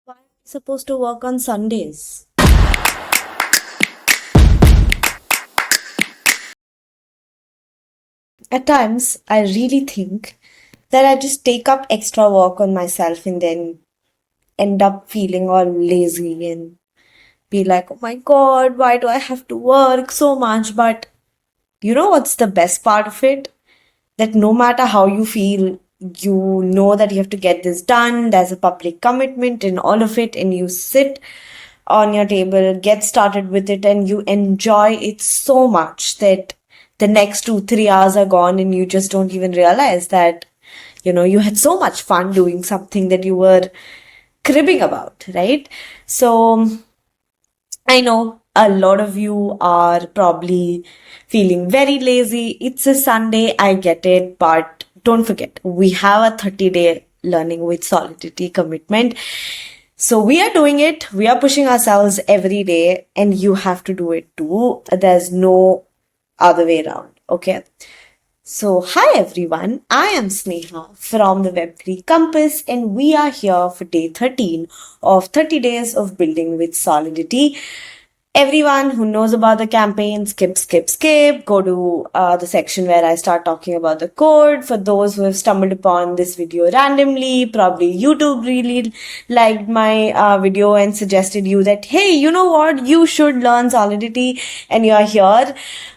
Why am I supposed to work on Sundays? At times, I really think that I just take up extra work on myself and then end up feeling all lazy and be like, oh my God, why do I have to work so much? But you know what's the best part of it? That no matter how you feel, you know that you have to get this done. There's a public commitment in all of it, and you sit on your table, get started with it, and you enjoy it so much that the next 2, 3 hours are gone, and you just don't even realize that, you had so much fun doing something that you were cribbing about, right? So, I know a lot of you are probably feeling very lazy. It's a Sunday, I get it, but don't forget, we have a 30-day learning with Solidity commitment. So we are doing it, we are pushing ourselves every day, and you have to do it too. There's no other way around, okay? So, hi everyone, I am Sneha from the Web3 Compass, and we are here for day 13 of 30 days of building with Solidity. Everyone who knows about the campaign, skip. Go to the section where I start talking about the code. For those who have stumbled upon this video randomly, probably YouTube really liked my video and suggested you that, hey, you know what, you should learn Solidity, and you are here.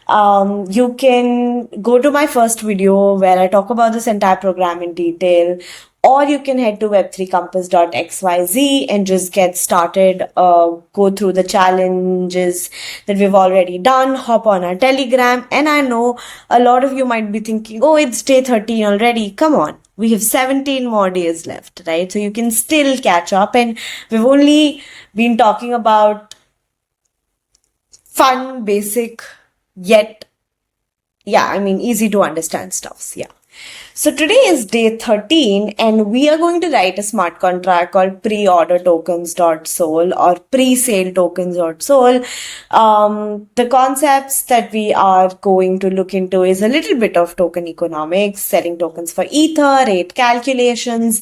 You can go to my first video where I talk about this entire program in detail, or you can head to web3compass.xyz and just get started, go through the challenges that we've already done, hop on our Telegram. And I know a lot of you might be thinking, oh, it's day 13 already. Come on. We have 17 more days left, right? So you can still catch up. And we've only been talking about fun, basic, yet, easy to understand stuffs. Yeah. So today is day 13, and we are going to write a smart contract called PreOrderTokens.Sol or presale tokens.sol. The concepts that we are going to look into is a little bit of token economics, selling tokens for Ether, rate calculations,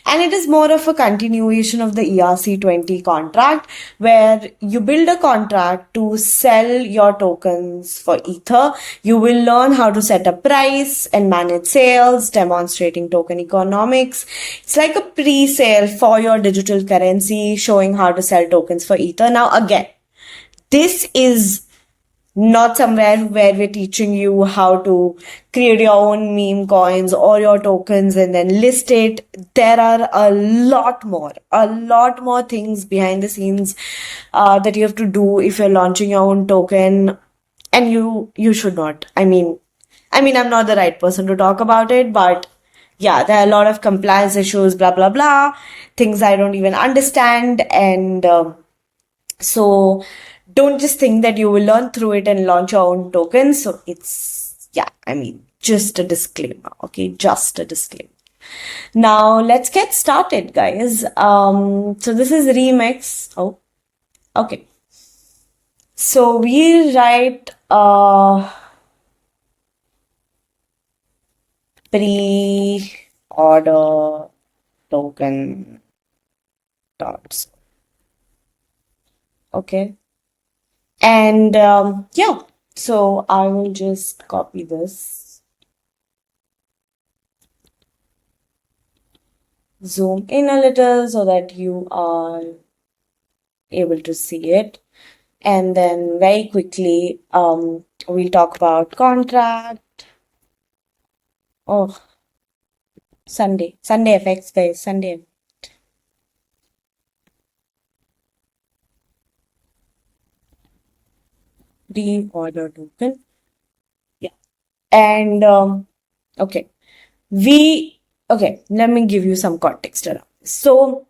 and it is more of a continuation of the ERC20 contract, where you build a contract to sell your tokens for Ether. You will learn how to set a price and manage sales, demonstrating token economics. It's like a pre-sale for your digital currency, showing how to sell tokens for Ether. Now, again, this is not somewhere where we're teaching you how to create your own meme coins or your tokens and then list it. There are a lot more things behind the scenes that you have to do if you're launching your own token, and you should not. I'm not the right person to talk about it, but yeah, there are a lot of compliance issues, blah, blah, blah, things I don't even understand. And so don't just think that you will learn through it and launch your own tokens. So it's, just a disclaimer, okay? Just a disclaimer. Now let's get started, guys. So this is Remix. Oh, okay. So we write pre-order token dots. Okay. And so I will just copy this, zoom in a little so that you are able to see it. And then very quickly, we'll talk about contract. Oh, Sunday effects, guys, Sunday. Pre-order token. Yeah. And, okay. Let me give you some context around this. So,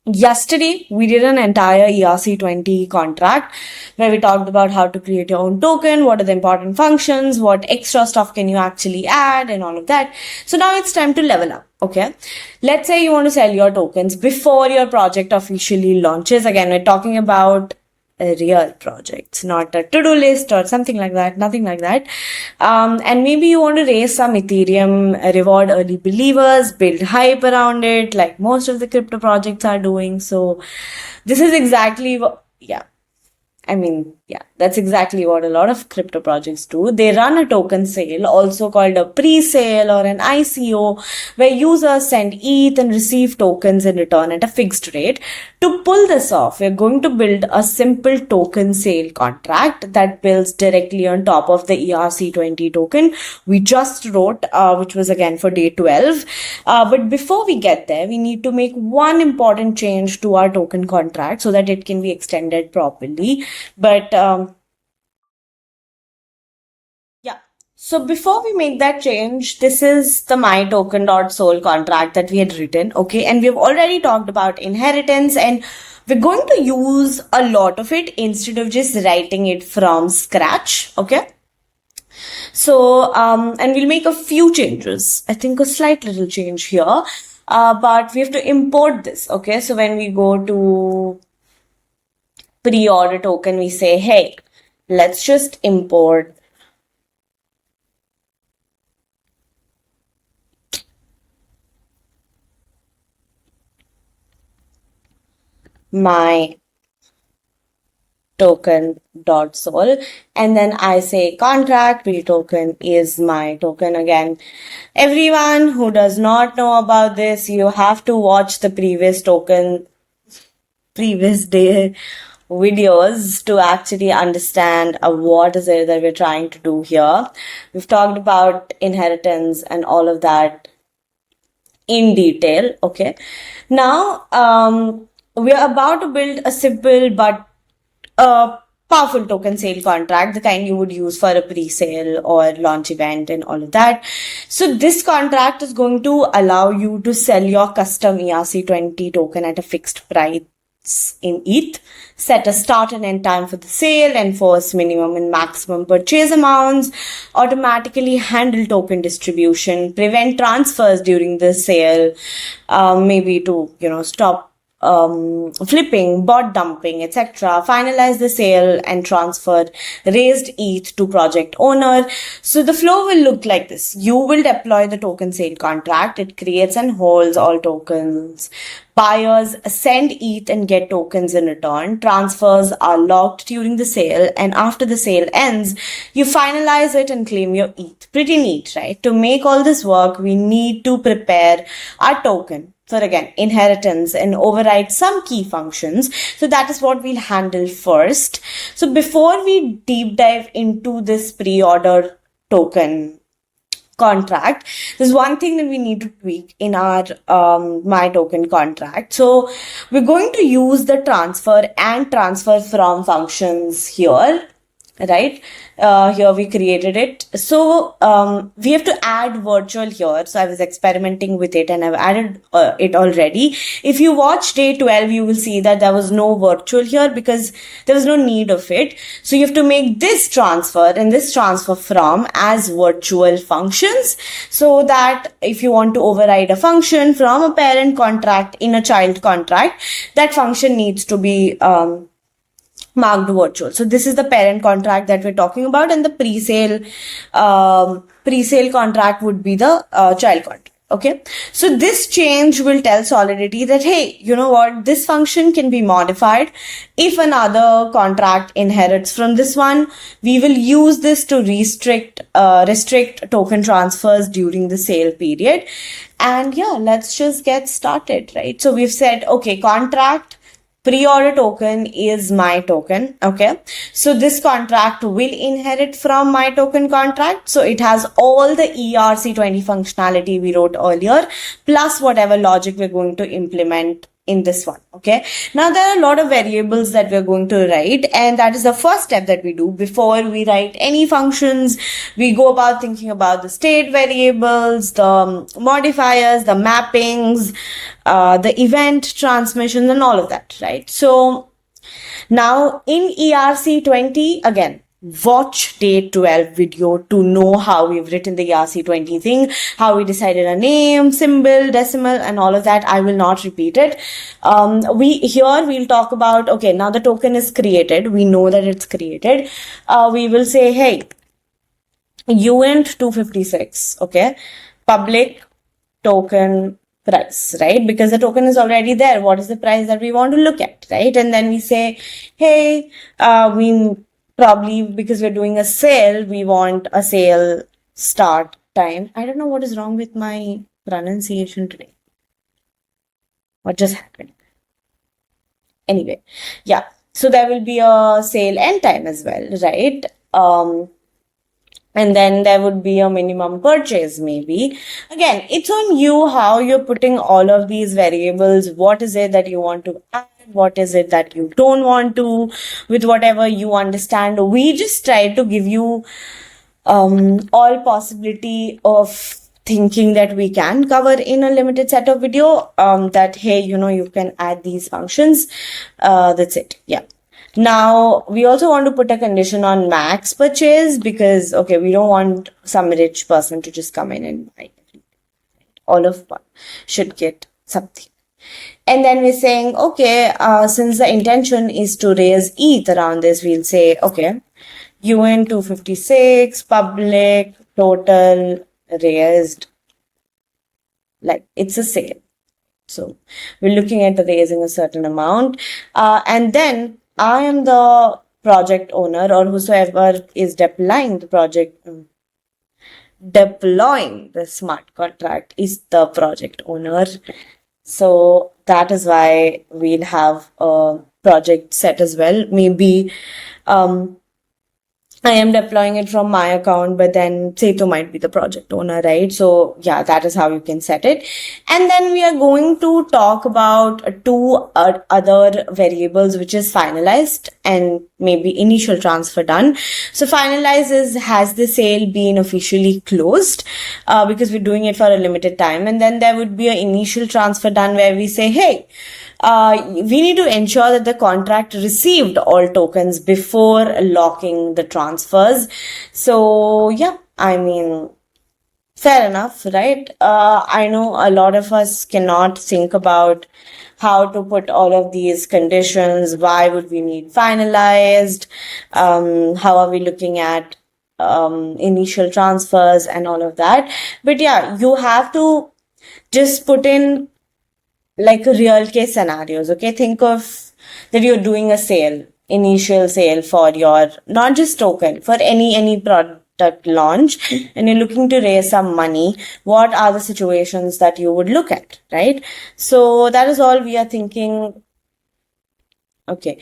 yesterday, we did an entire ERC20 contract where we talked about how to create your own token, what are the important functions, what extra stuff can you actually add, and all of that. So now it's time to level up, okay? Let's say you want to sell your tokens before your project officially launches. Again, we're talking about real projects, not a to-do list or something like that, nothing like that. And maybe you want to raise some Ethereum, reward early believers, build hype around it, like most of the crypto projects are doing. So this is exactly what, that's exactly what a lot of crypto projects do. They run a token sale, also called a presale or an ICO, where users send ETH and receive tokens in return at a fixed rate. To pull this off, we're going to build a simple token sale contract that builds directly on top of the ERC20 token we just wrote, which was again for day 12. But before we get there, we need to make one important change to our token contract so that it can be extended properly. But so before we make that change, this is the mytoken.sol contract that we had written, okay? And we've already talked about inheritance, and we're going to use a lot of it instead of just writing it from scratch, okay? So, and we'll make a few changes. I think a slight little change here, but we have to import this, okay? So when we go to pre-order token, we say, hey, let's just import my token.sol, and then I say contract pre-token is my token. Again, everyone who does not know about this, you have to watch the previous day videos to actually understand what is it that we're trying to do here. We've talked about inheritance and all of that in detail, okay? Now, we're about to build a simple but powerful token sale contract, the kind you would use for a pre-sale or launch event and all of that. So this contract is going to allow you to sell your custom ERC20 token at a fixed price in ETH, set a start and end time for the sale, enforce minimum and maximum purchase amounts, automatically handle token distribution, prevent transfers during the sale, maybe to, stop flipping, bot dumping, etc. Finalize the sale and transfer raised ETH to project owner. So the flow will look like this. You will deploy the token sale contract. It creates and holds all tokens. Buyers send ETH and get tokens in return. Transfers are locked during the sale, and after the sale ends, you finalize it and claim your ETH. Pretty neat, right? To make all this work, we need to prepare our token for, again, inheritance and override some key functions. So that is what we'll handle first. So before we deep dive into this pre-order token contract, there's one thing that we need to tweak in our my token contract. So we're going to use the transfer and transfer from functions here, right? Here we created it. So we have to add virtual here. So I was experimenting with it and I've added it already. If you watch day 12, you will see that there was no virtual here because there was no need of it. So you have to make this transfer and this transfer from as virtual functions, so that if you want to override a function from a parent contract in a child contract, that function needs to be marked virtual. So this is the parent contract that we're talking about, and the presale contract would be the child contract. Okay, so this change will tell Solidity that, hey, you know what, this function can be modified. If another contract inherits from this one, we will use this to restrict token transfers during the sale period. And yeah, let's just get started, right? So we've said, okay, contract pre-order token is my token. Okay, so this contract will inherit from my token contract. So it has all the ERC20 functionality we wrote earlier, plus whatever logic we're going to implement in this one. Okay, now there are a lot of variables that we're going to write, and that is the first step that we do before we write any functions. We go about thinking about the state variables, the modifiers, the mappings, the event transmissions, and all of that, right? So now in ERC20, again, watch day 12 video to know how we've written the ERC20 thing, how we decided a name, symbol, decimal, and all of that. I will not repeat it. We'll talk about, okay, now the token is created. We know that it's created. We will say, hey, UNT 256, okay, public token price, right? Because the token is already there. What is the price that we want to look at, right? And then we say, hey, we probably, because we're doing a sale, we want a sale start time. I don't know what is wrong with my pronunciation today. What just happened? Anyway, yeah. So there will be a sale end time as well, right? And then there would be a minimum purchase maybe. Again, it's on you how you're putting all of these variables. What is it that you want to add? What is it that you don't want to? With whatever you understand. We just try to give you all possibility of thinking that we can cover in a limited set of video. That, hey, you can add these functions. That's it. Yeah. Now, we also want to put a condition on max purchase because, okay, we don't want some rich person to just come in and buy. All of one should get something. And then we're saying, okay, since the intention is to raise ETH around this, we'll say, okay, UN 256, public, total, raised, like it's a sale. So we're looking at the raising a certain amount. And then I am the project owner, or whosoever is deploying the smart contract is the project owner. So that is why we'll have a project set as well. Maybe I am deploying it from my account, but then Setu might be the project owner, right? So yeah, that is how you can set it. And then we are going to talk about two other variables, which is finalized and maybe initial transfer done. So finalized is, has the sale been officially closed? Because we're doing it for a limited time. And then there would be an initial transfer done where we say, hey, we need to ensure that the contract received all tokens before locking the transfers. So yeah, I mean, fair enough, right? I know a lot of us cannot think about how to put all of these conditions. Why would we need finalized? How are we looking at initial transfers and all of that? But yeah, you have to just put in like real case scenarios. Okay, think of that you're doing a sale, initial sale for your, not just token, for any product launch, and you're looking to raise some money. What are the situations that you would look at, right? So that is all we are thinking. Okay,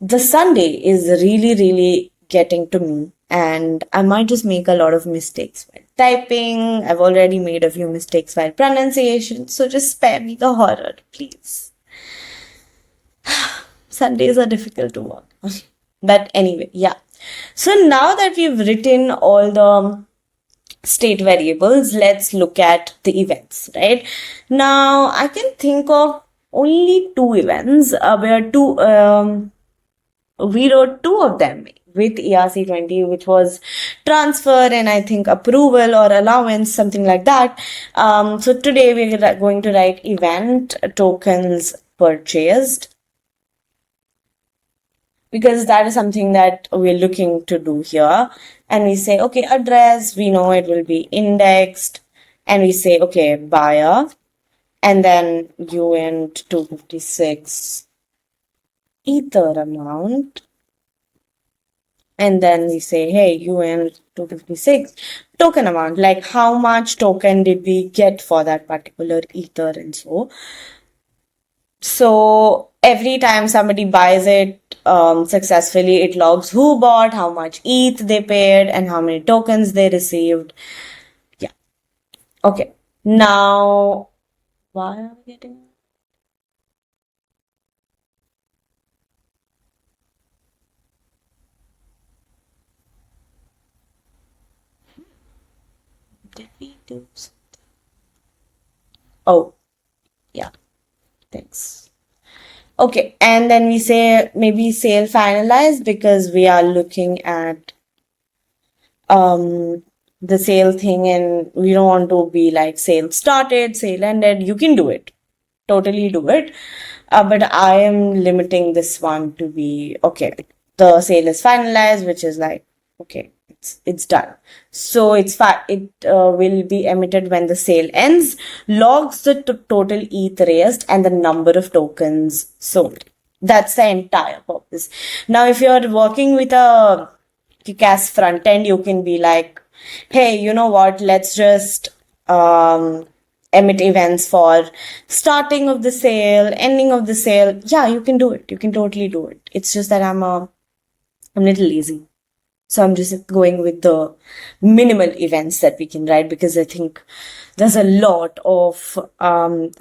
the Sunday is really getting to me, and I might just make a lot of mistakes while typing. I've already made a few mistakes while pronunciation, so just spare me the horror, please. Sundays are difficult to work on. But anyway, yeah. So now that we've written all the state variables, let's look at the events, right? Now, I can think of only two events we wrote two of them with ERC20, which was transfer and I think approval or allowance, something like that. So today we're going to write event tokens purchased, because that is something that we're looking to do here. And we say, okay, address, we know it will be indexed. And we say, okay, buyer, and then UNT 256 Ether amount. And then we say, hey, UNT 256 token amount, like how much token did we get for that particular Ether and so. So every time somebody buys it successfully, it logs who bought, how much ETH they paid, and how many tokens they received. Yeah. Okay. Now, why are we getting... Did we do something? Oh, yeah. Thanks. Okay, and then we say maybe sale finalized because we are looking at the sale thing, and we don't want to be like sale started, sale ended. You can do it, totally do it, but I am limiting this one to be okay. The sale is finalized, which is like okay, it's done. So it will be emitted when the sale ends, logs the total ETH raised and the number of tokens sold. That's the entire purpose. Now, if you're working with a kick-ass front end, you can be like, hey, you know what? Let's just emit events for starting of the sale, ending of the sale. Yeah, you can do it. You can totally do it. It's just that I'm a little lazy. So I'm just going with the minimal events that we can write, because I think there's a lot of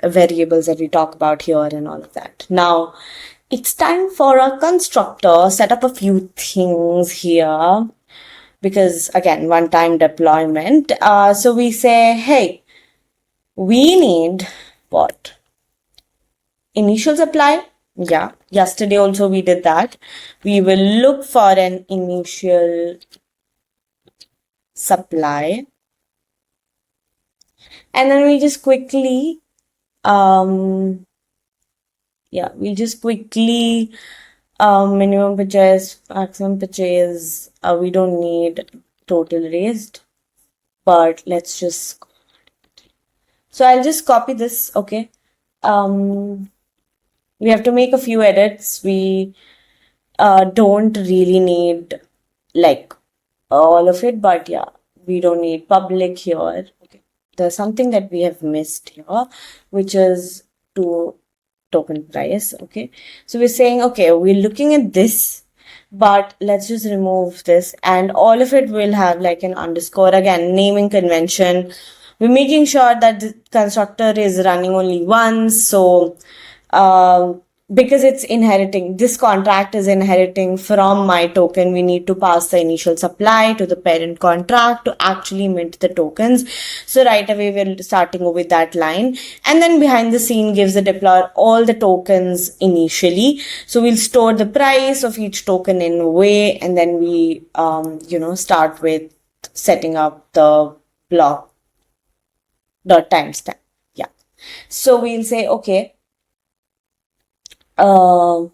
variables that we talk about here and all of that. Now, it's time for a constructor, set up a few things here, because again, one-time deployment. So we say, hey, we need what? Initial supply. Yeah, yesterday also we did that. We will look for an initial supply. And then we just quickly, we'll just quickly, minimum purchase, maximum purchase. We don't need total raised, but let's just, so I'll just copy this, okay. We have to make a few edits. We don't really need like all of it, but yeah, we don't need public here. Okay. There's something that we have missed here, which is to token price. Okay. So we're saying, okay, we're looking at this, but let's just remove this, and all of it will have like an underscore. Again, naming convention. We're making sure that the constructor is running only once. So, because it's inheriting, this contract is inheriting from my token, we need to pass the initial supply to the parent contract to actually mint the tokens. So right away, we're starting with that line. And then behind the scene gives the deployer all the tokens initially. So we'll store the price of each token in a way, and then we, start with setting up the block dot timestamp. Yeah. So we'll say, okay, not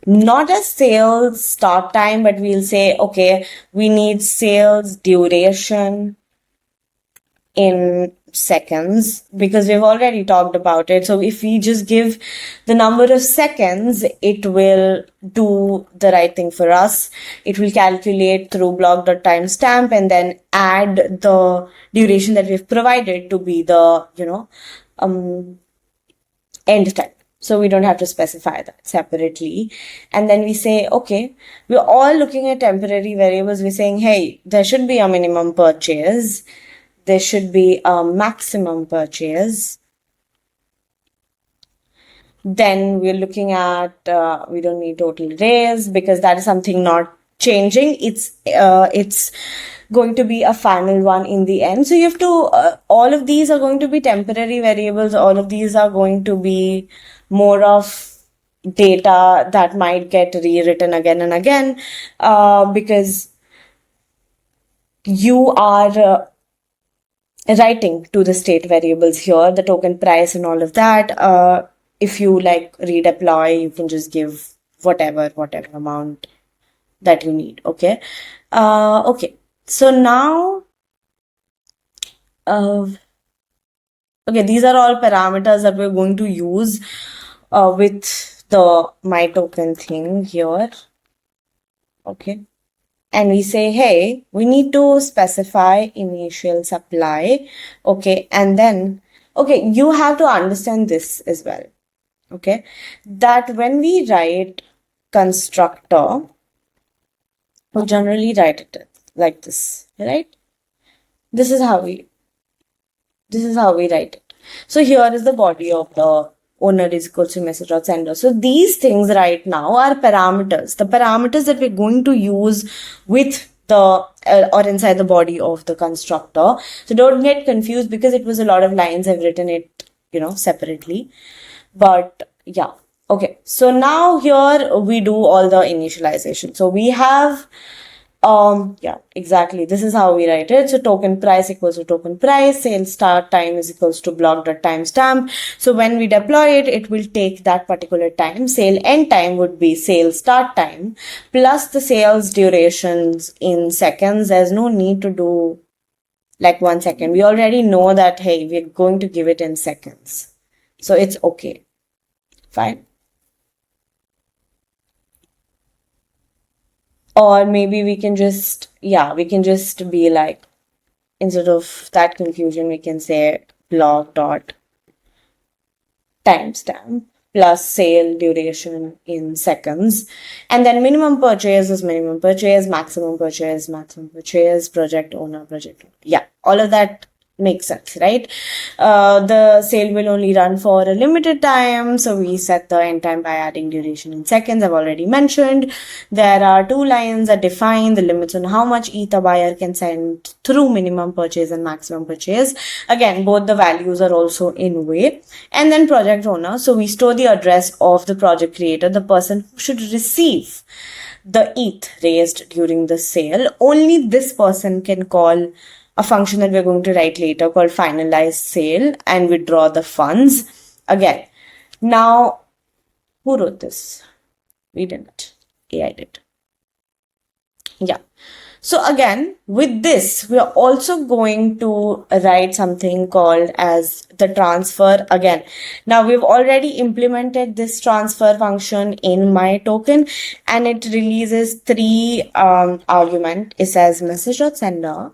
a sales start time, but we'll say, okay, we need sales duration in seconds, because we've already talked about it. So if we just give the number of seconds, it will do the right thing for us. It will calculate through block.timestamp and then add the duration that we've provided to be the, end time. So we don't have to specify that separately. And then we say, okay, we're all looking at temporary variables. We're saying, hey, there should be a minimum purchase. There should be a maximum purchase. Then we're looking at, we don't need total raise because that is something not changing. It's going to be a final one in the end. So you have to, all of these are going to be temporary variables. All of these are going to be more of data that might get rewritten again and again, because you are writing to the state variables here, the token price and all of that. If you like redeploy, you can just give whatever amount that you need. Okay. Okay. So now, okay, these are all parameters that we're going to use with the my token thing here. Okay. And we say, hey, we need to specify initial supply. Okay. And then, okay, you have to understand this as well. Okay. That when we write constructor, we generally write it like this, right? This is how we write it. So here is the body of the owner is equal to message.sender. So these things right now are parameters. The parameters that we're going to use with the or inside the body of the constructor. So don't get confused because it was a lot of lines. I've written it, separately. But yeah. Okay, so now here we do all the initialization. So we have, yeah, exactly. This is how we write it. So token price equals to token price, sale start time is equals to block.timestamp. So when we deploy it, it will take that particular time. Sale end time would be sale start time plus the sales durations in seconds. There's no need to do like 1 second. We already know that, hey, we're going to give it in seconds. So it's okay. Fine. Or maybe we can just, yeah, we can just be like, instead of that confusion, we can say block dot timestamp plus sale duration in seconds. And then minimum purchase is minimum purchase, maximum purchase, project owner. Yeah, all of that makes sense, right? The sale will only run for a limited time. So we set the end time by adding duration in seconds. I've already mentioned there are 2 lines that define the limits on how much ETH a buyer can send through minimum purchase and maximum purchase. Again, both the values are also in way. And then project owner. So we store the address of the project creator, the person who should receive the ETH raised during the sale. Only this person can call a function that we're going to write later called finalize sale and withdraw the funds. Again, now, who wrote this? We didn't. AI did. Yeah. So again, with this, we are also going to write something called as the transfer again. Now we've already implemented this transfer function in my token and it releases 3 argument. It says message.sender,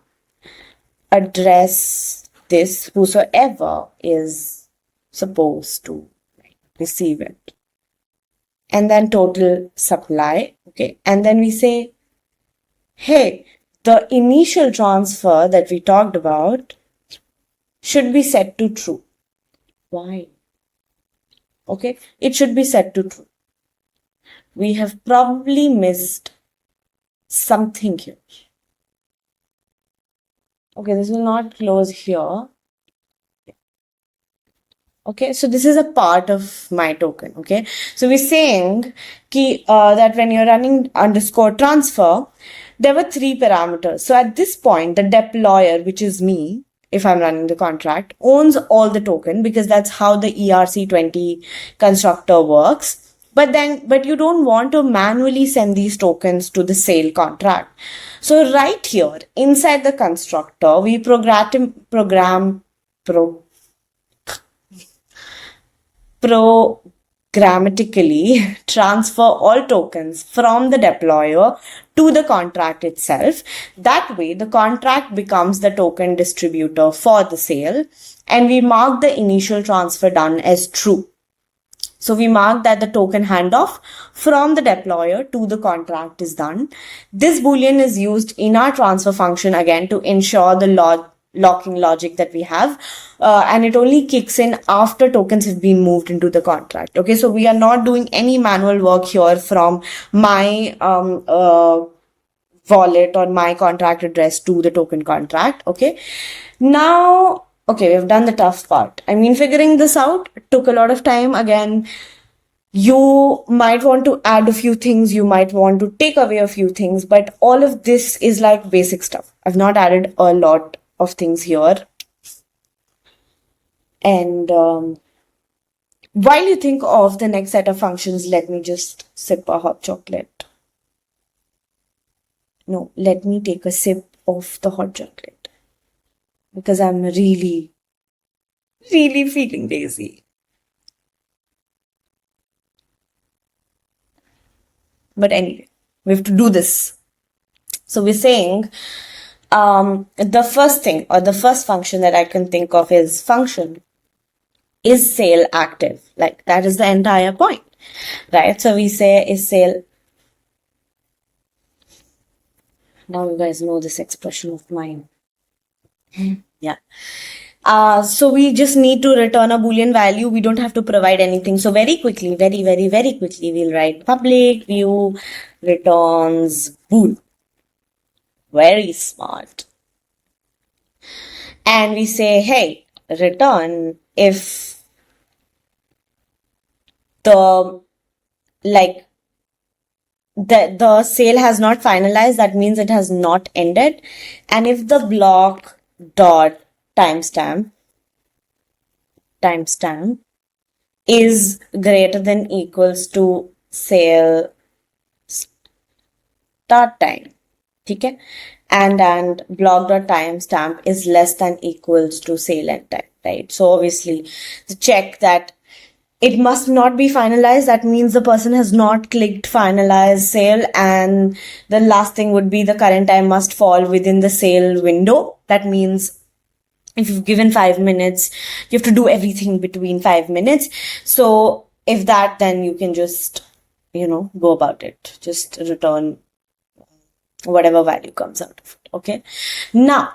address this, whosoever is supposed to receive it. And then total supply. Okay. And then we say, hey, the initial transfer that we talked about should be set to true. Why? Okay, it should be set to true. We have probably missed something here. Okay, this will not close here. Okay, so this is a part of my token. Okay, so we're saying that when you're running underscore transfer, there were 3 parameters. So at this point, the deployer, which is me, if I'm running the contract, owns all the token because that's how the ERC20 constructor works. But you don't want to manually send these tokens to the sale contract. So right here inside the constructor, we programmatically transfer all tokens from the deployer to the contract itself. That way, the contract becomes the token distributor for the sale, and we mark the initial transfer done as true. So we mark that the token handoff from the deployer to the contract is done. This boolean is used in our transfer function again to ensure the locking logic that we have, and it only kicks in after tokens have been moved into the contract. Okay, so we are not doing any manual work here from my wallet or my contract address to the token contract. Okay, now, okay, we've done the tough part. I mean, figuring this out took a lot of time. Again, you might want to add a few things, you might want to take away a few things, but all of this is like basic stuff. I've not added a lot of things here. And while you think of the next set of functions, let me just sip a hot chocolate. No, let me take a sip of the hot chocolate because I'm really feeling lazy. But anyway, we have to do this. So we're saying the first thing or the first function that I can think of is function is sale active. Like that is the entire point, right? So we say is sale. Now you guys know this expression of mine. Yeah. So we just need to return a Boolean value. We don't have to provide anything. So very quickly, very quickly, we'll write public view returns bool. Very smart. And we say, hey, return if the like the sale has not finalized, that means it has not ended. And if the block dot timestamp is greater than equals to sale start time, okay, and block dot timestamp is less than equals to sale end time, right? So obviously to check that it must not be finalized, that means the person has not clicked finalize sale, and the last thing would be the current time must fall within the sale window. That means if you've given 5 minutes, you have to do everything between 5 minutes. So if that, then you can just, go about it. Just return whatever value comes out of it. Okay. Now,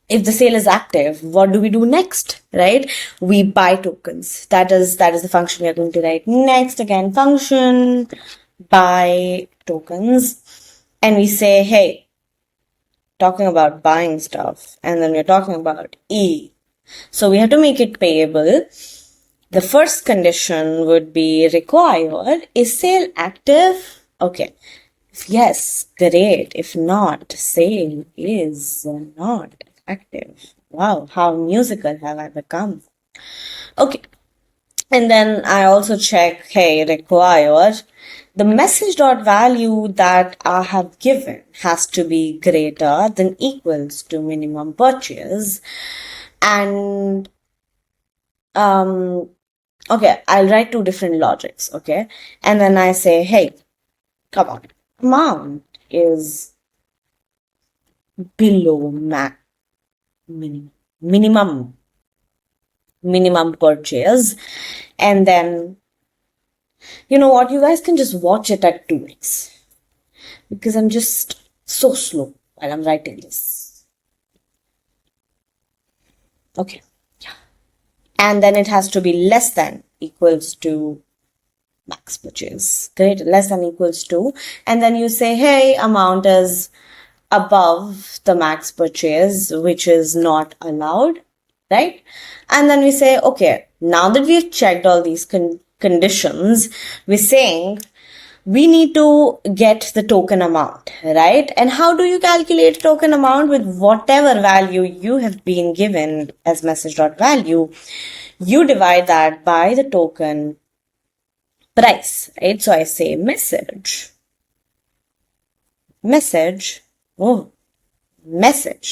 if the sale is active, what do we do next, right? We buy tokens. That is the function we are going to write next. Again, function buy tokens. And we say, hey, talking about buying stuff, and then we're talking about E. So we have to make it payable. The first condition would be required. Is sale active? Okay. If yes, great. If not, sale is not active. Wow, how musical have I become? Okay. And then I also check, hey, required. The message.value that I have given has to be greater than equals to minimum purchase. And, okay, I'll write two different logics, okay? And then I say, hey, come on, amount is below minimum purchase. And then, you know what, you guys can just watch it at 2x because I'm just so slow while I'm writing this. Okay, yeah. And then it has to be less than equals to max purchase, great, less than equals to, and then you say, hey, amount is above the max purchase, which is not allowed, right? And then we say, okay, now that we've checked all these conditions, we're saying we need to get the token amount, right? And how do you calculate token amount? With whatever value you have been given as message.value, you divide that by the token price, right? So I say message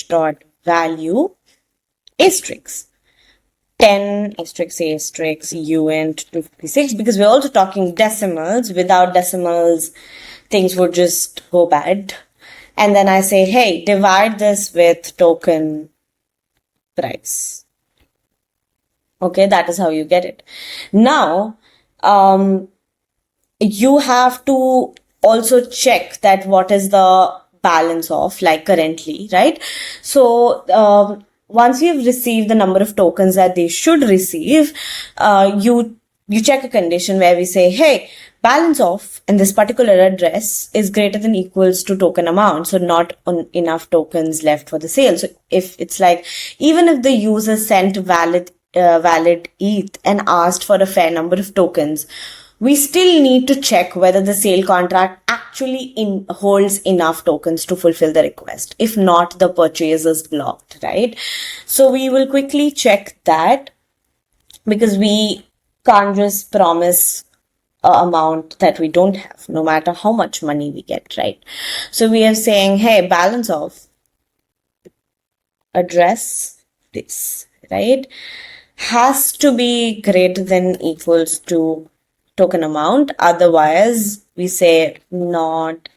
dot value asterisk 10 asterisk uint 256, because we're also talking decimals. Without decimals, things would just go bad. And then I say, hey, divide this with token price. Okay, that is how you get it. Now, you have to also check that what is the balance of, like currently, right? So once you've received the number of tokens that they should receive, you check a condition where we say, hey, balance of in this particular address is greater than equals to token amount, so not enough tokens left for the sale. So if it's like, even if the user sent valid ETH and asked for a fair number of tokens, we still need to check whether the sale contract actually holds enough tokens to fulfill the request. If not, the purchase is blocked, right? So we will quickly check that, because we can't just promise an amount that we don't have, no matter how much money we get, right? So we are saying, hey, balance of address this, right, has to be greater than equals to token amount. Otherwise, we say not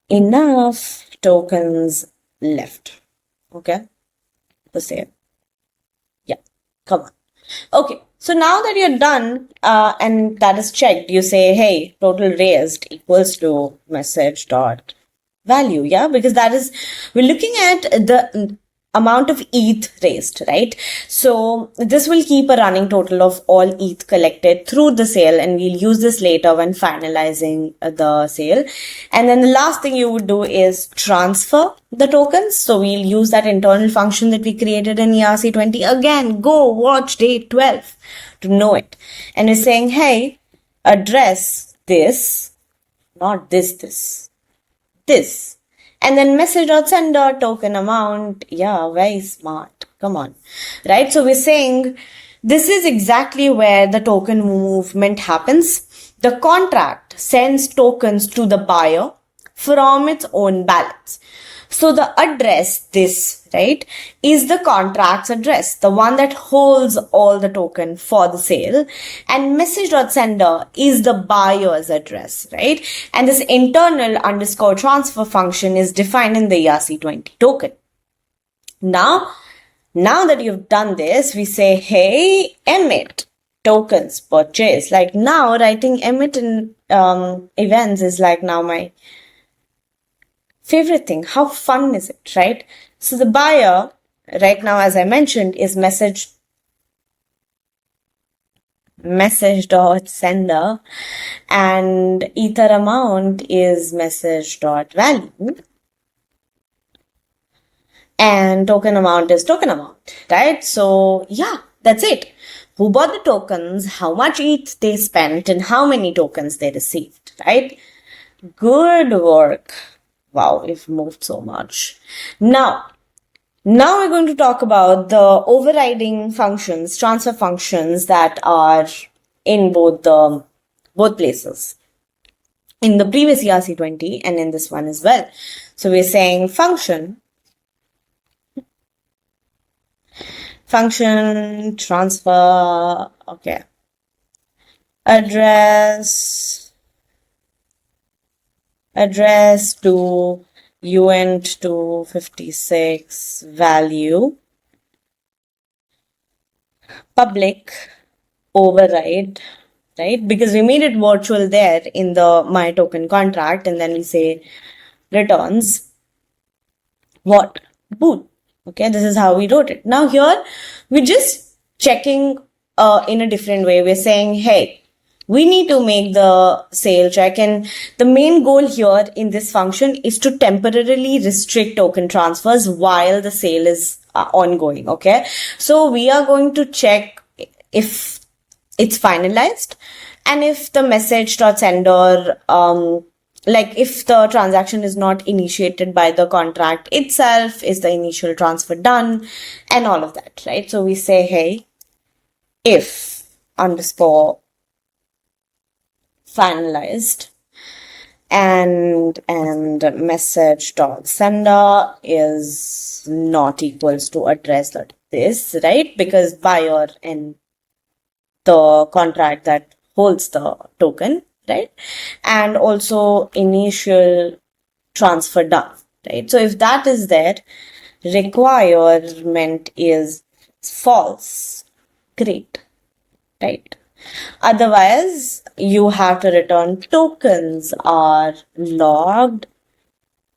enough tokens left. Okay, the same. Yeah, come on. Okay, so now that you're done and that is checked, you say, hey, total raised equals to message dot value. Yeah, because that is, we're looking at amount of ETH raised, right? So this will keep a running total of all ETH collected through the sale, and we'll use this later when finalizing the sale. And then the last thing you would do is transfer the tokens. So we'll use that internal function that we created in ERC20. Again, go watch day 12 to know it. And we're saying, hey, address this, not this. And then message.sender token amount. Yeah, very smart. Come on. Right? So we're saying this is exactly where the token movement happens. The contract sends tokens to the buyer from its own balance. So the address, this, right, is the contract's address, the one that holds all the token for the sale. And message.sender is the buyer's address, right? And this internal underscore transfer function is defined in the ERC20 token. Now that you've done this, we say, hey, emit tokens purchase. Like now writing emit in events is like now my favorite thing. How fun is it, right? So the buyer right now, as I mentioned, is message.sender, and ether amount is message.value, and token amount is token amount, right? So yeah, that's it. Who bought the tokens, how much ETH they spent, and how many tokens they received, right? Good work. Wow, we've moved so much. Now we're going to talk about the overriding functions, transfer functions that are in both places, in the previous ERC20 and in this one as well. So we're saying function transfer, okay, address to uint to 56 value, public override, right? Because we made it virtual there in the my token contract, and then we say returns what? Bool. Okay, this is how we wrote it. Now here we're just checking in a different way. We're saying, hey, we need to make the sale check, and the main goal here in this function is to temporarily restrict token transfers while the sale is ongoing. Okay, so we are going to check if it's finalized, and if the message.sender, like if the transaction is not initiated by the contract itself, is the initial transfer done, and all of that, right? So we say, hey, if underscore finalized and message.sender is not equals to address this, right? Because buyer and the contract that holds the token, right? And also initial transfer done, right? So if that is there, requirement is false. Great, right? Otherwise, you have to return tokens are logged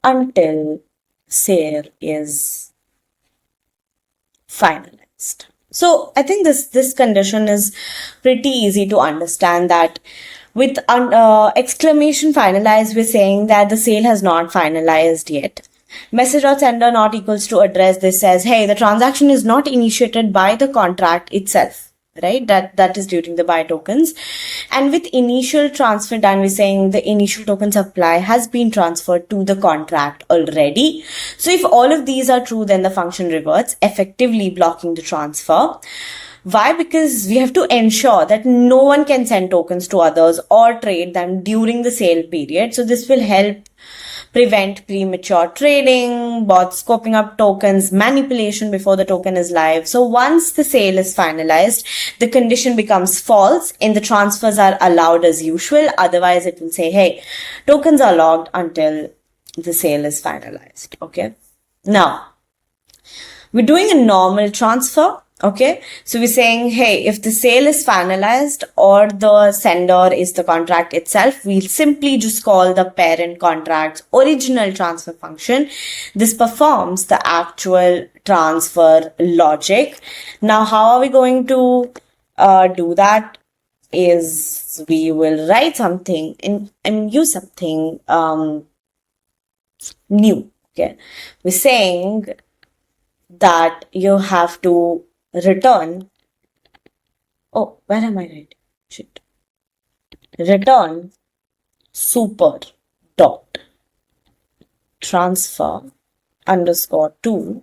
until sale is finalized. So I think this condition is pretty easy to understand, that with exclamation finalized, we're saying that the sale has not finalized yet. Message.sender not equals to address, this says, hey, the transaction is not initiated by the contract itself, right? That is during the buy tokens. And with initial transfer done, we're saying the initial token supply has been transferred to the contract already. So if all of these are true, then the function reverts, effectively blocking the transfer. Why? Because we have to ensure that no one can send tokens to others or trade them during the sale period. So this will help prevent premature trading, bots scoping up tokens, manipulation before the token is live. So once the sale is finalized, the condition becomes false and the transfers are allowed as usual. Otherwise, it will say, hey, tokens are logged until the sale is finalized. Okay. Now, we're doing a normal transfer Okay, so we're saying, hey, if the sale is finalized or the sender is the contract itself, we'll simply just call the parent contract's original transfer function. This performs the actual transfer logic. Now, how are we going to do that? Is we will write something and use something new. Okay, we're saying that you have to return. Oh, where am I writing? Shit. Return super dot transfer underscore to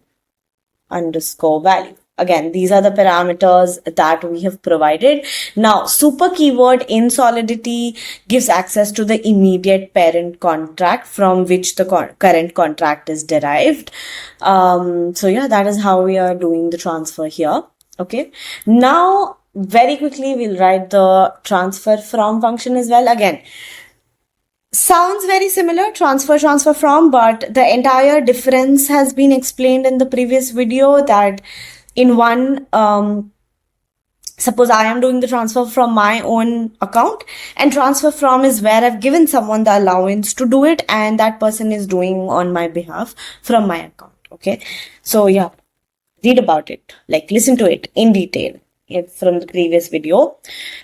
underscore value. Again, these are the parameters that we have provided. Now, super keyword in Solidity gives access to the immediate parent contract from which the current contract is derived. So yeah, that is how we are doing the transfer here. Okay. Now, very quickly, we'll write the transfer from function as well. Again, sounds very similar, transfer from, but the entire difference has been explained in the previous video. That in one, suppose I am doing the transfer from my own account, and transfer from is where I've given someone the allowance to do it, and that person is doing on my behalf from my account. Okay, so yeah, read about it, like listen to it in detail from the previous video.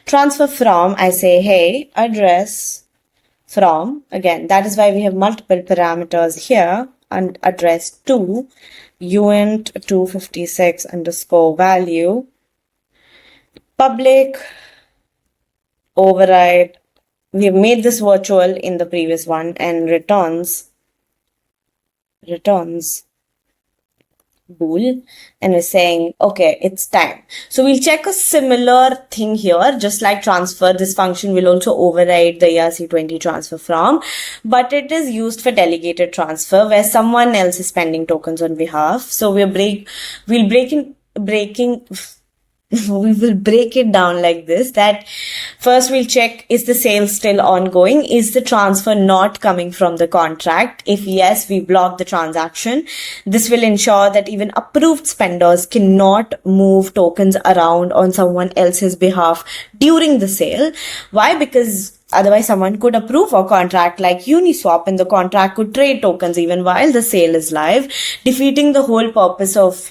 Transfer from, I say, hey, address from, again, that is why we have multiple parameters here, and address to uint 256 underscore value, public override. We have made this virtual in the previous one, and returns bool, and we're saying, okay, it's time. So we'll check a similar thing here. Just like transfer, this function will also override the ERC20 transfer from, but it is used for delegated transfer where someone else is spending tokens on behalf. So we will break it down like this, that first we'll check, is the sale still ongoing? Is the transfer not coming from the contract? If yes, we block the transaction. This will ensure that even approved spenders cannot move tokens around on someone else's behalf during the sale. Why? Because otherwise someone could approve a contract like Uniswap and the contract could trade tokens even while the sale is live, defeating the whole purpose of,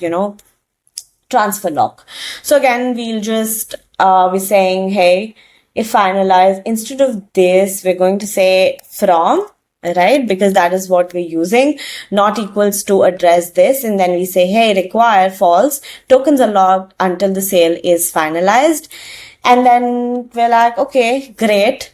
transfer lock. So again, we'll just, we're saying, hey, if finalized, instead of this, we're going to say from, right? Because that is what we're using, not equals to address this. And then we say, hey, require false, tokens are locked until the sale is finalized. And then we're like, okay, great.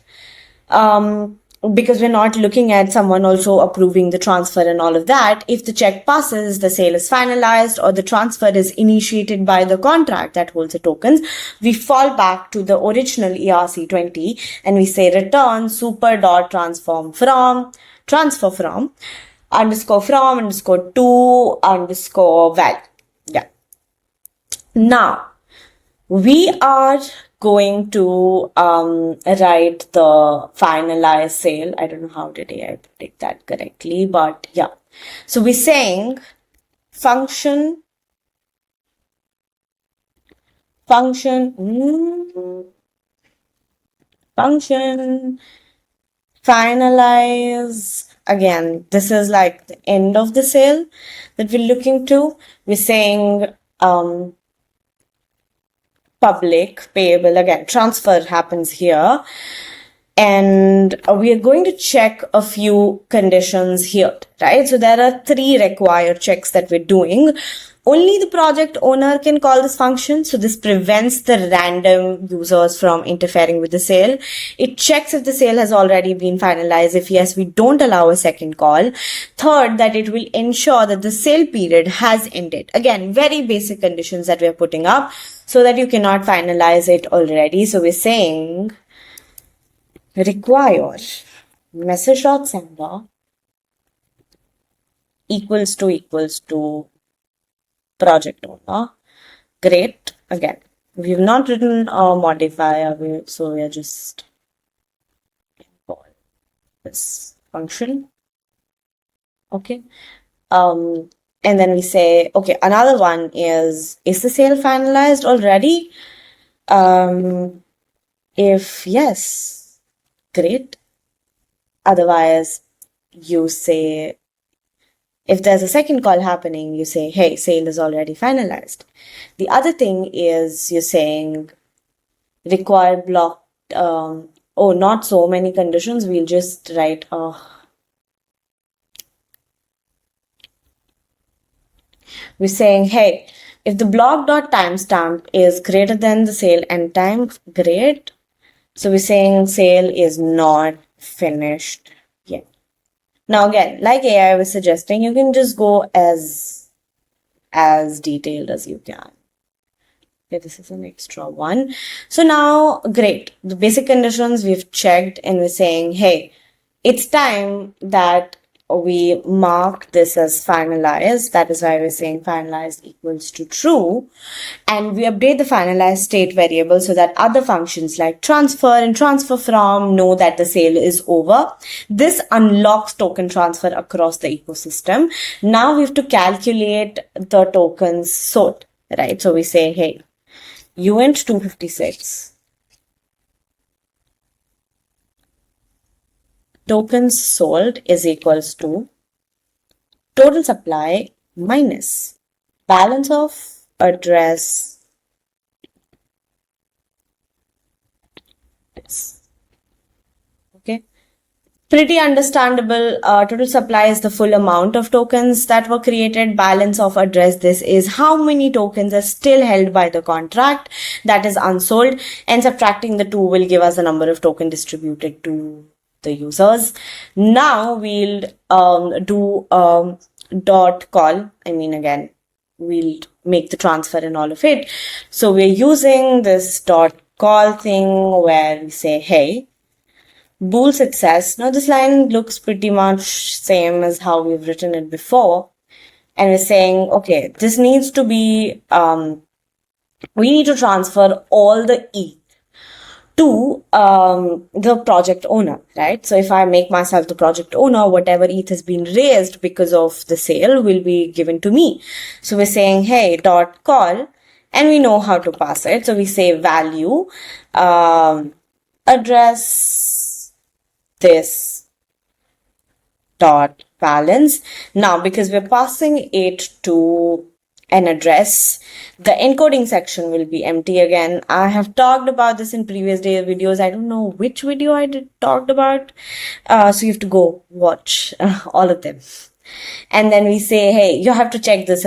Because we're not looking at someone also approving the transfer and all of that. If the check passes, the sale is finalized, or the transfer is initiated by the contract that holds the tokens, we fall back to the original ERC20 and we say return super dot transfer from underscore to underscore value. Yeah. Now, we are going to write the finalized sale. I don't know how did I predict that correctly, but yeah. So we're saying function finalize. Again, this is like the end of the sale that we're looking to. We're saying public payable. Again, transfer happens here, and we are going to check a few conditions here, right? So there are 3 required checks that we're doing. Only the project owner can call this function. So this prevents the random users from interfering with the sale. It checks if the sale has already been finalized. If yes, we don't allow a second call. Third, that it will ensure that the sale period has ended. Again, very basic conditions that we're putting up so that you cannot finalize it already. So we're saying require message.sender equals to project owner. Great. Again, we've not written a modifier, so we're just call this function. Okay. And then we say, okay, another one is the sale finalized already? If yes, great. Otherwise, you say, if there's a second call happening, you say, hey, sale is already finalized. The other thing is you're saying require block, not so many conditions. We'll just write, we're saying, hey, if the block.timestamp is greater than the sale end time, great. So we're saying sale is not finished yet. Now again, like AI was suggesting, you can just go as detailed as you can. Okay, this is an extra one. So now, great. The basic conditions we've checked and we're saying, hey, it's time that we mark this as finalized. That is why we're saying finalized equals to true. And we update the finalized state variable so that other functions like transfer and transfer from know that the sale is over. This unlocks token transfer across the ecosystem. Now we have to calculate the tokens sold, right? So we say, hey, UINT 256. Tokens sold is equals to total supply minus balance of address. Okay. Pretty understandable. Total supply is the full amount of tokens that were created. Balance of address, this is how many tokens are still held by the contract that is unsold, and subtracting the two will give us the number of token distributed to the users. Now we'll do dot call. I mean, again, we'll make the transfer and all of it. So we're using this dot call thing where we say, hey, bool success. Now this line looks pretty much same as how we've written it before. And we're saying, okay, this needs to be, we need to transfer all the ETH to the project owner, right? So if I make myself the project owner, whatever ETH has been raised because of the sale will be given to me. So we're saying, hey, dot call, and we know how to pass it. So we say value, address this dot balance. Now, because we're passing it to an address, the encoding section will be empty again. I have talked about this in previous day videos. I don't know which video I talked about. So you have to go watch all of them. And then we say, hey, you have to check this,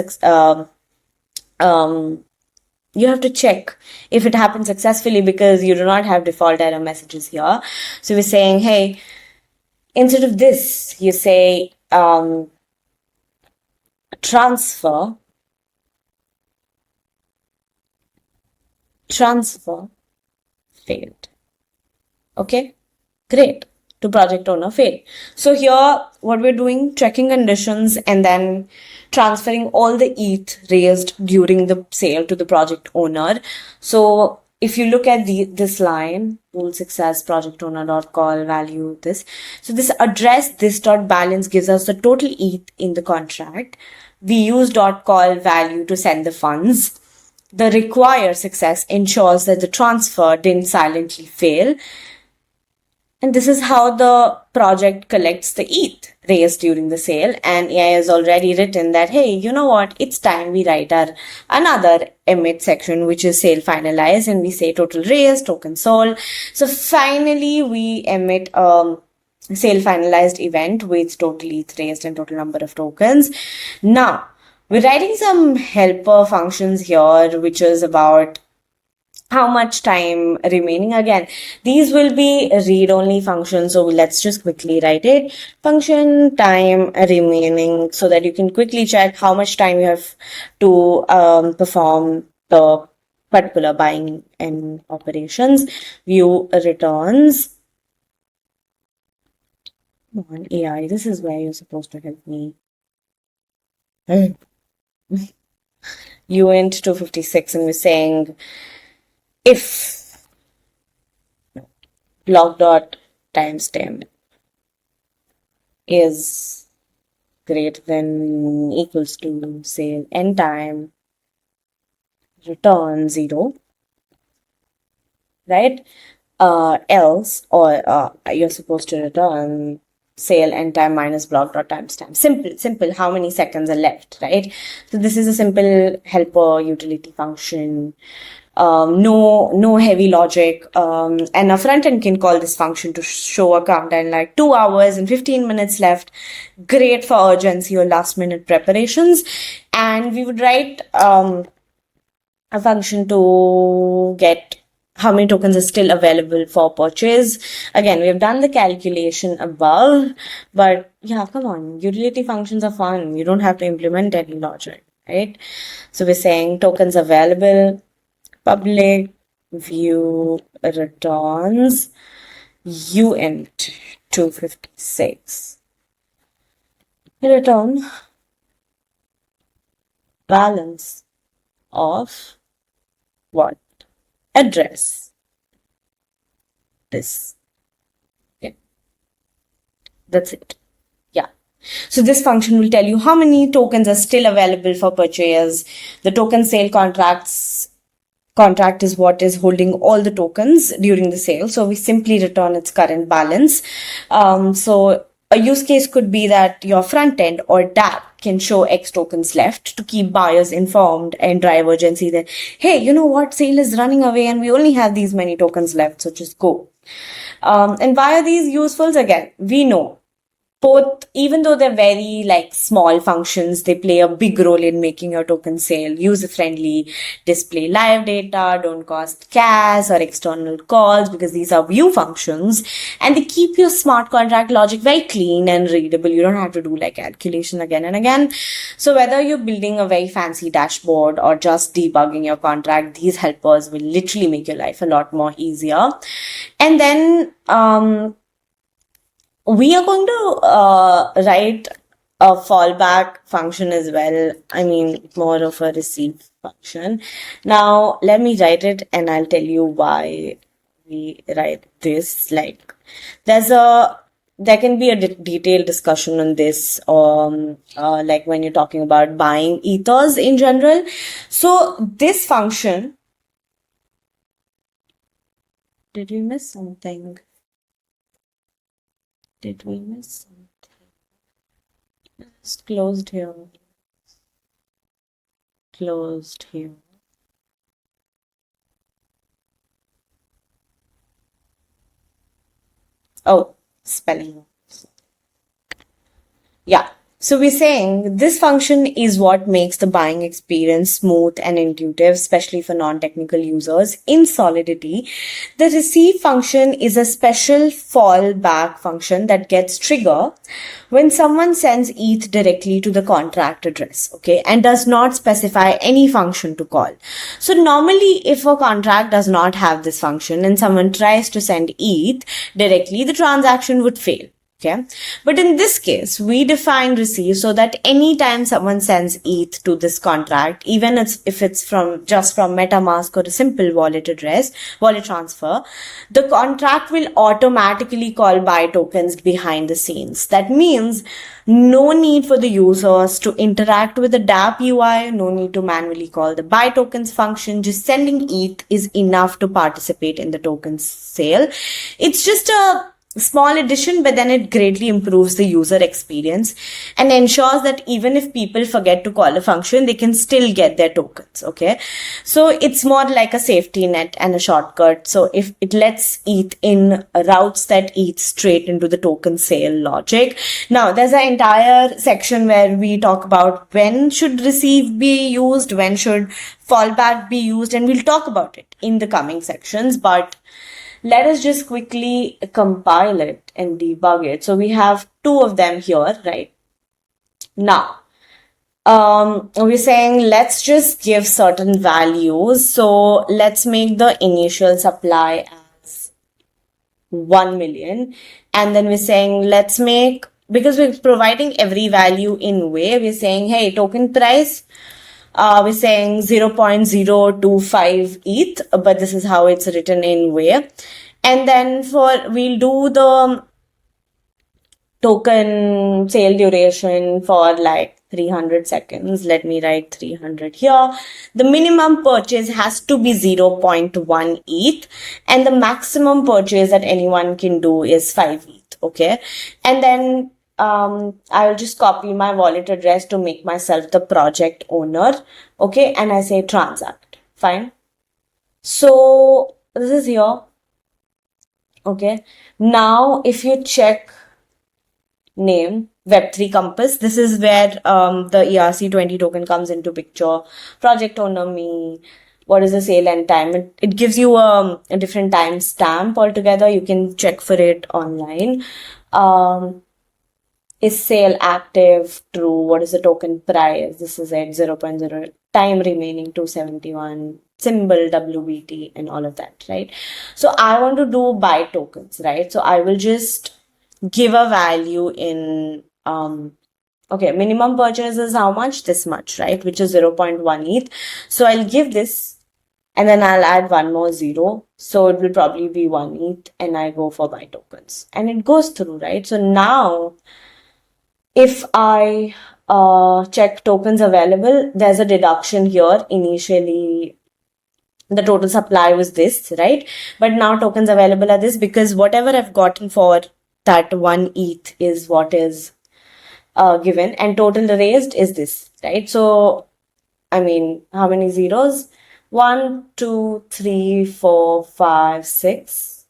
you have to check if it happens successfully because you do not have default error messages here. So we're saying, hey, instead of this, you say transfer failed. Okay, great. To project owner failed. So here, what we're doing, checking conditions and then transferring all the ETH raised during the sale to the project owner. So if you look at this line, bool success, project owner dot call value, this. So this address, this dot balance gives us the total ETH in the contract. We use dot call value to send the funds. The require success ensures that the transfer didn't silently fail. And this is how the project collects the ETH raised during the sale. And AI has already written that, hey, you know what? It's time we write our another emit section, which is sale finalized. And we say total raised, token sold. So finally, we emit sale finalized event with total ETH raised and total number of tokens. Now, we're writing some helper functions here, which is about how much time remaining. Again, these will be read-only functions, so let's just quickly write it. Function time remaining, so that you can quickly check how much time you have to perform the particular buying and operations. View returns. Come on, AI, this is where you're supposed to help me. UINT 256, and we're saying if block.timestamp is greater than equals to, say, n time return 0, right? Else, or you're supposed to return sale n time minus block dot timestamp. Simple. How many seconds are left, right? So this is a simple helper utility function. No heavy logic. And a front end can call this function to show a countdown like 2 hours and 15 minutes left. Great for urgency or last minute preparations. And we would write a function to get how many tokens are still available for purchase. Again, we have done the calculation above, but yeah, come on. Utility functions are fun. You don't have to implement any logic, right? So we're saying tokens available, public view returns uint 256. Return balance of what? Address. This. Okay. That's it. Yeah. So this function will tell you how many tokens are still available for purchase. The token sale contract is what is holding all the tokens during the sale. So we simply return its current balance. So a use case could be that your front end or dApp can show X tokens left to keep buyers informed and drive urgency that, hey, you know what, sale is running away and we only have these many tokens left, so just go. And why are these useful? Again, we know both, even though they're very like small functions, they play a big role in making your token sale user-friendly, display live data, don't cost gas or external calls because these are view functions, and they keep your smart contract logic very clean and readable. You don't have to do like calculation again and again. So whether you're building a very fancy dashboard or just debugging your contract, these helpers will literally make your life a lot more easier. And then, we are going to write a fallback function as well. I mean, more of a receive function. Now, let me write it and I'll tell you why we write this. Like, there can be a detailed discussion on this, like when you're talking about buying ethers in general. So this function, did we miss something? Did we miss something? Just closed here. Closed here. Oh, spelling. Yeah. So we're saying this function is what makes the buying experience smooth and intuitive, especially for non-technical users. In Solidity, the receive function is a special fallback function that gets triggered when someone sends ETH directly to the contract address, okay, and does not specify any function to call. So normally, if a contract does not have this function and someone tries to send ETH directly, the transaction would fail. Okay. But in this case, we define receive so that anytime someone sends ETH to this contract, even if it's from MetaMask or a simple wallet transfer, the contract will automatically call buy tokens behind the scenes. That means no need for the users to interact with the dApp UI, no need to manually call the buy tokens function. Just sending ETH is enough to participate in the tokens sale. It's just a small addition, but then it greatly improves the user experience and ensures that even if people forget to call a function, they can still get their tokens. Okay. So it's more like a safety net and a shortcut. So if it lets ETH in, routes that ETH straight into the token sale logic. Now there's an entire section where we talk about when should receive be used, when should fallback be used, and we'll talk about it in the coming sections, but let us just quickly compile it and debug it. So we have two of them here, right? Now, we're saying let's just give certain values. So let's make the initial supply as 1 million. And then we're saying let's make, because we're providing every value in way, we're saying, hey, token price, we're saying 0.025 ETH, but this is how it's written in way. And then we'll do the token sale duration for like 300 seconds. Let me write 300 here. The minimum purchase has to be 0.1 ETH and the maximum purchase that anyone can do is 5 ETH. Okay. And then I will just copy my wallet address to make myself the project owner. Okay. And I say transact. Fine. So this is here. Okay. Now if you check name Web3 Compass. This is where the ERC20 token comes into picture. Project owner me. What is the sale end time? It gives you a different time stamp altogether. You can check for it online. Is sale active? True. What is the token price? This is at 0.0. Time remaining 271. Symbol WBT and all of that, right? So I want to do buy tokens, right? So I will just give a value in okay, minimum purchase is how much? This much, right? Which is 0.1 ETH. So I'll give this and then I'll add one more zero. So it will probably be 1 ETH and I go for buy tokens and it goes through, right? So now if I check tokens available, there's a deduction here. Initially the total supply was this, right? But now tokens available are this because whatever I've gotten for that 1 ETH is what is given and total raised is this, right? So, I mean, how many zeros? 1, 2, 3, 4, 5, 6,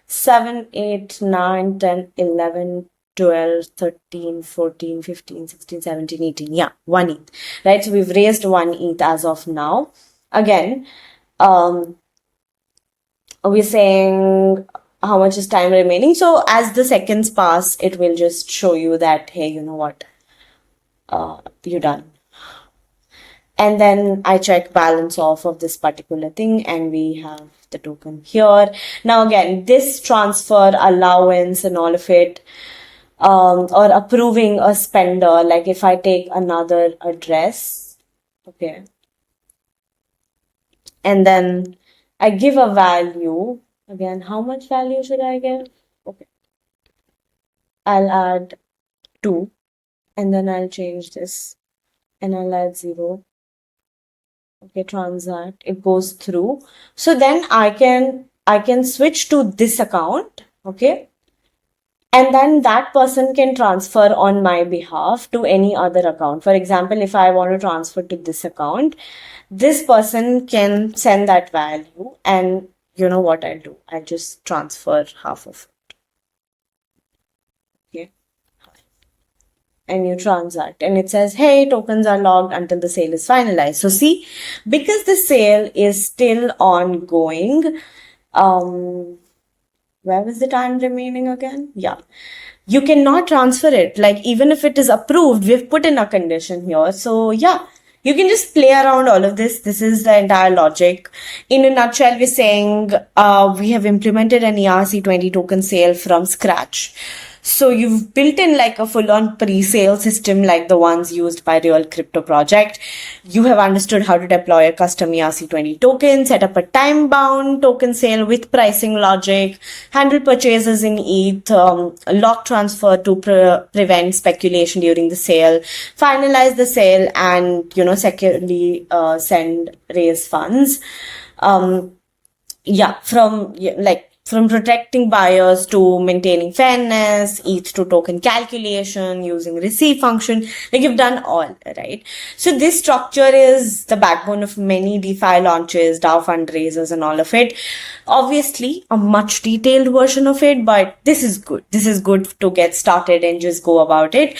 7, 8, 9, 10, 11, 12, 13, 14, 15, 16, 17, 18. Yeah, 1 ETH, right? So we've raised 1 ETH as of now. Again, we're saying how much is time remaining. So as the seconds pass, it will just show you that, hey, you know what, you're done. And then I check balance off of this particular thing and we have the token here. Now again, this transfer allowance and all of it, or approving a spender, like if I take another address, okay, and then I give a value. Again, how much value should I give? Okay. I'll add 2 and then I'll change this and I'll add 0. Okay, transact. It goes through. So then I can switch to this account. Okay. And then that person can transfer on my behalf to any other account. For example, if I want to transfer to this account, this person can send that value and you know what I'll do? I'll just transfer half of it. Okay. And you transact and it says, hey, tokens are logged until the sale is finalized. So see, because the sale is still ongoing, where was the time remaining again? Yeah. You cannot transfer it. Like even if it is approved, we've put in a condition here. So yeah. You can just play around all of this. This is the entire logic. In a nutshell, we're saying we have implemented an ERC20 token sale from scratch. So you've built in like a full-on pre-sale system like the ones used by real crypto project. You have understood how to deploy a custom ERC20 token, set up a time-bound token sale with pricing logic, handle purchases in ETH, lock transfer to prevent speculation during the sale, finalize the sale, and securely raise funds. From protecting buyers to maintaining fairness, ETH to token calculation, using receive function, like you've done all, right? So this structure is the backbone of many DeFi launches, DAO fundraisers and all of it. Obviously, a much detailed version of it, but this is good. This is good to get started and just go about it.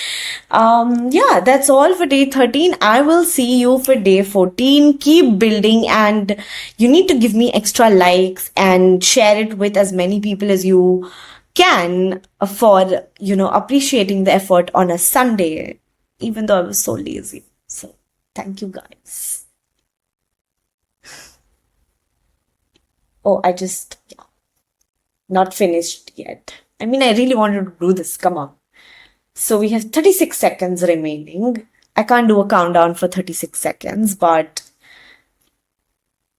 Yeah, that's all for day 13. I will see you for day 14. Keep building and you need to give me extra likes and share it with as many people as you can for, appreciating the effort on a Sunday, even though I was so lazy. So thank you guys. Oh, not finished yet. I mean, I really wanted to do this. Come on. So we have 36 seconds remaining. I can't do a countdown for 36 seconds, but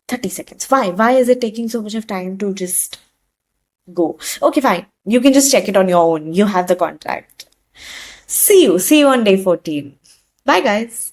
30 seconds. Why? Why is it taking so much of time to just go? Okay, fine. You can just check it on your own. You have the contract. See you on day 14. Bye, guys.